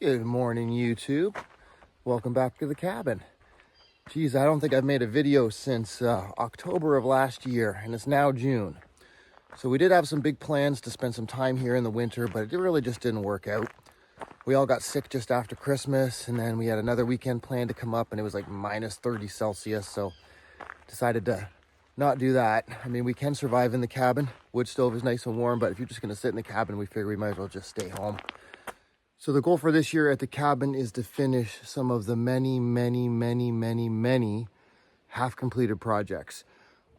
Good morning, YouTube. Welcome back to the cabin. Geez, I don't think I've made a video since October of last year, and it's now June. So we did have some big plans to spend some time here in the winter, but it really just didn't work out. We all got sick just after Christmas, and then we had another weekend plan to come up, and it was like minus 30 Celsius, so decided to not do that. I mean, we can survive in the cabin. Wood stove is nice and warm, but if you're just going to sit in the cabin, we figure we might as well just stay home. So the goal for this year at the cabin is to finish some of the many half-completed projects.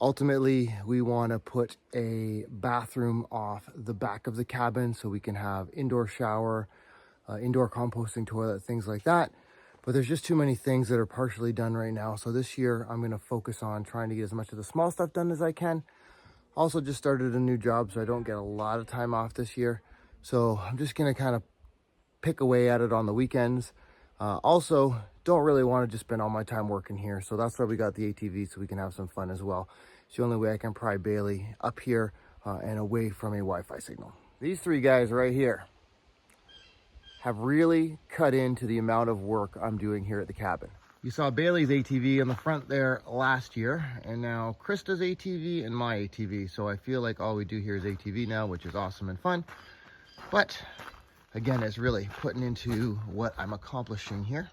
Ultimately, we want to put a bathroom off the back of the cabin so we can have indoor shower, indoor composting toilet, things like that. But there's just too many things that are partially done right now. So this year, I'm going to focus on trying to get as much of the small stuff done as I can. Also just started a new job, so I don't get a lot of time off this year. So I'm just going to kind of pick away at it on the weekends. Also, don't really want to just spend all my time working here. So that's why we got the ATV, so we can have some fun as well. It's the only way I can pry Bailey up here and away from a Wi-Fi signal. These three guys right here have really cut into the amount of work I'm doing here at the cabin. You saw Bailey's ATV in the front there last year, and now Krista's ATV and my ATV. So I feel like all we do here is ATV now, which is awesome and fun. But again, it's really putting into what I'm accomplishing here.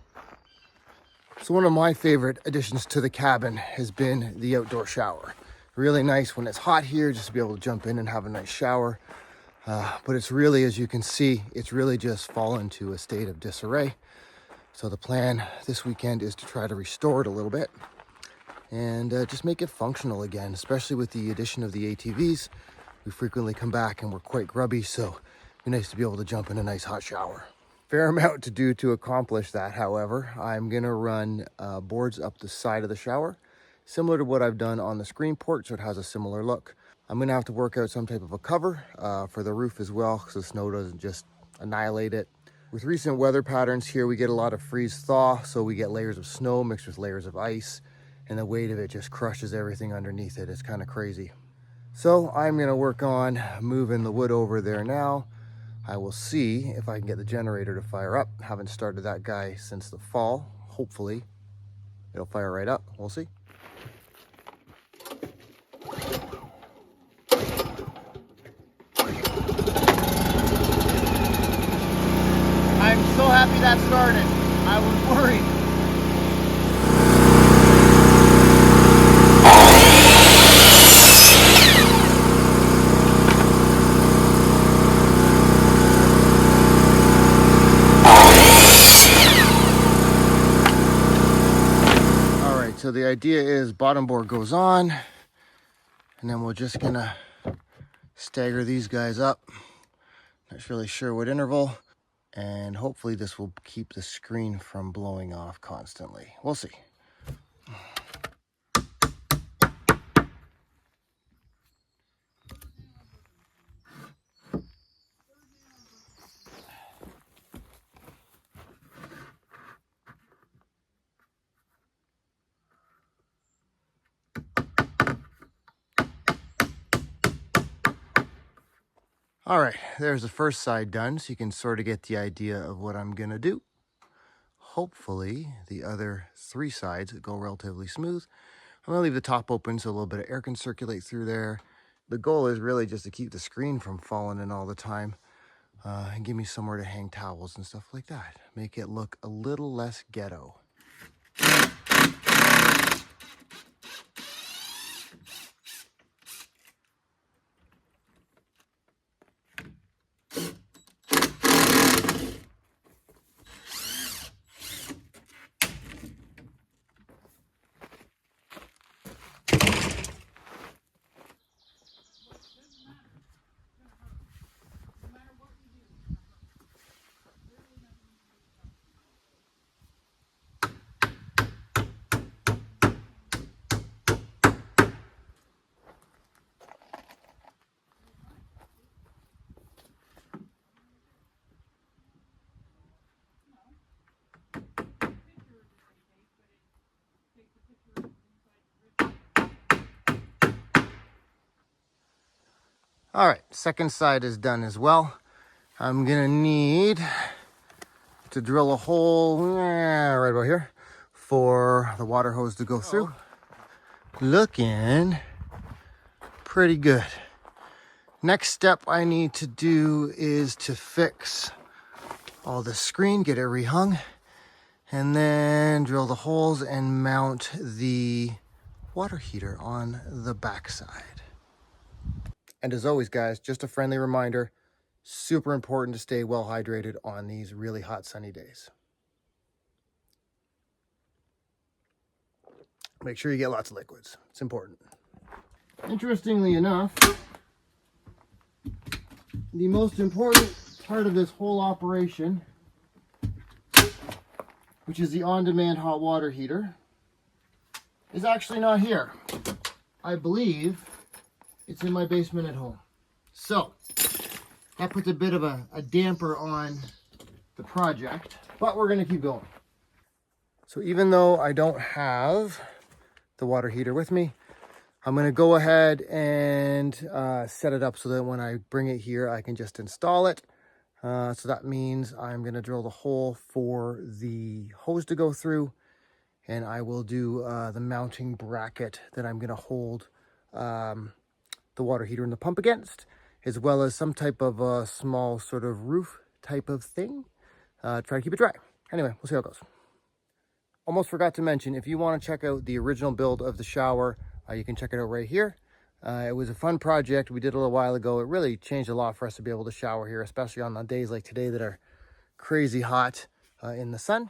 So one of my favorite additions to the cabin has been the outdoor shower. Really nice when it's hot here, just to be able to jump in and have a nice shower. But it's really, as you can see, it's really just fallen to a state of disarray. So the plan this weekend is to try to restore it a little bit and just make it functional again, especially with the addition of the ATVs. We frequently come back and we're quite grubby, so it'd be nice to be able to jump in a nice hot shower. Fair amount to do to accomplish that, however. I'm gonna run boards up the side of the shower, similar to what I've done on the screen porch, so it has a similar look. I'm gonna have to work out some type of a cover for the roof as well, so the snow doesn't just annihilate it. With recent weather patterns here, we get a lot of freeze thaw, so we get layers of snow mixed with layers of ice, and the weight of it just crushes everything underneath it. It's kind of crazy. So I'm gonna work on moving the wood over there now. I will see if I can get the generator to fire up. Haven't started that guy since the fall. Hopefully it'll fire right up. We'll see. I'm so happy that started. I was worried. So the idea is bottom board goes on, and then we're just gonna stagger these guys up. Not really sure what interval, and hopefully this will keep the screen from blowing off constantly. We'll see. All right, there's the first side done, so you can sort of get the idea of what I'm gonna do. Hopefully the other three sides go relatively smooth. I'm gonna leave the top open so a little bit of air can circulate through there. The goal is really just to keep the screen from falling in all the time and give me somewhere to hang towels and stuff like that. Make it look a little less ghetto. All right, second side is done as well. I'm gonna need to drill a hole right about here for the water hose to go through. Looking pretty good. Next step I need to do is to fix all the screen, get it rehung, and then drill the holes and mount the water heater on the backside. And as always, guys, just a friendly reminder, super important to stay well hydrated on these really hot sunny days. Make sure you get lots of liquids. It's important. Interestingly enough, the most important part of this whole operation, which is the on-demand hot water heater, is actually not here. I believe it's in my basement at home. So that puts a bit of a damper on the project, but we're gonna keep going. So even though I don't have the water heater with me, I'm gonna go ahead and set it up so that when I bring it here, I can just install it. So that means I'm gonna drill the hole for the hose to go through, and I will do the mounting bracket that I'm gonna hold the water heater and the pump against, as well as some type of a small sort of roof type of thing. Try to keep it dry. Anyway, we'll see how it goes. Almost forgot to mention, if you want to check out the original build of the shower, you can check it out right here. It was a fun project we did a little while ago. It really changed a lot for us to be able to shower here, especially on the days like today that are crazy hot in the sun.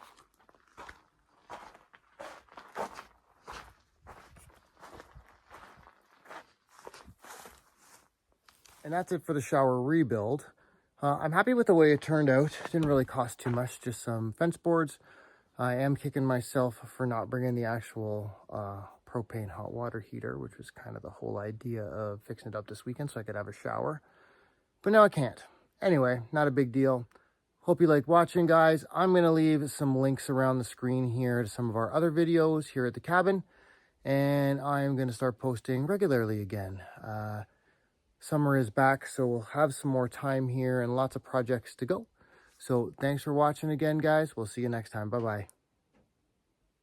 And that's it for the shower rebuild. I'm happy with the way it turned out. It didn't really cost too much, just some fence boards. I am kicking myself for not bringing the actual propane hot water heater, which was kind of the whole idea of fixing it up this weekend so I could have a shower. But now I can't. Anyway, not a big deal. Hope you liked watching, guys. I'm going to leave some links around the screen here to some of our other videos here at the cabin. And I'm going to start posting regularly again. Summer is back, so we'll have some more time here and lots of projects to go. So thanks for watching again, guys. We'll see you next time. Bye-bye.